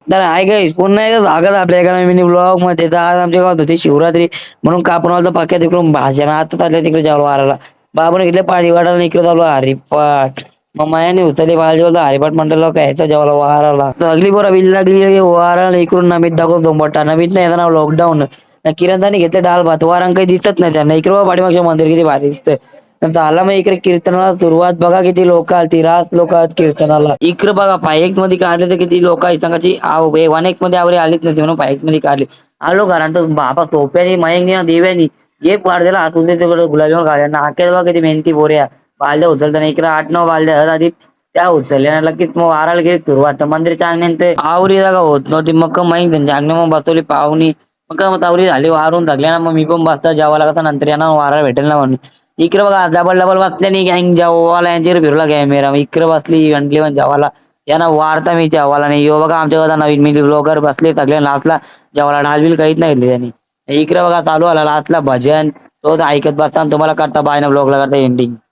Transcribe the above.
तर ऐक पुन्हा एकदा स्वागत आपल्या एका मिनी ब्लॉगमध्ये. तर आज आमच्या गावात होती शिवरात्री म्हणून कापणवालचा पक्क्या तिकडून भाज्या आता आल्या तिकडे जेवायला वाराला. बाबाने घेतले पाणी वाढायला इकडे चालू हरिपाठ. मग मायाने उचलली बाळजी बोलतो हरिपाठ म्हणलं काय यायचं जेवायला वाराला. सगळी पोरं बिल लागली वाराला इकडून नमीत दाखवतो मोठा नमीत नाही येताना लॉकडाऊन. किरण घेतले डाल भात वारांग काही दिसत नाही त्यांना इकडे पाठीमागच्या मंदिर किती भारी दिसतंय. नंतर आला मग इकडे कीर्तनाला सुरुवात बघा किती लोक आलती रात लोक आज कीर्तनाला इकडे बघा पायेक्स मध्ये काढले तर किती लोक आहेत सांगाची वन एक्स मध्ये आवरे आलीच नाही म्हणून पायेक्स मध्ये काढले. आलो घरात बाबा सोप्यानी मयंकनी देव्यानी एक वाढ हात उचलते गुलाबी गाड्यांना आख्यात बघा किती मेहनती बोऱ्या बालद्या उचलताना इकडे 8-9 बालद्या आधी त्या उचलल्या लगेच मग वाराला गेली सुरुवात मंदिरच्या अंगण्यात आवरी जागा होत नव्हती मग माहीत त्यांच्या अंगण मग बसवली पाहुणी मग तावरी झाली वारून थकल्या ना मग मी पण बसता जेवायला लागता नंतर यांना वाराला भेटेल ना म्हणून इकडे बघा डबल बसल्या नाही गँग जेवायला यांच्यावर फिरला कॅमेरा इकडे बसली घंटली पण जेवायला यांना वारता मी जेवायला नाही यो बघा आमच्या गावात नवीन मी ब्लॉगर बसले सगळे नाचला जेवायला ढालबिल काहीच नाही त्यांनी इकडे बघा चालू आला लाचला भजन तो ऐकत बसता तुम्हाला करता बाय ना ब्लॉगला करता एंडिंग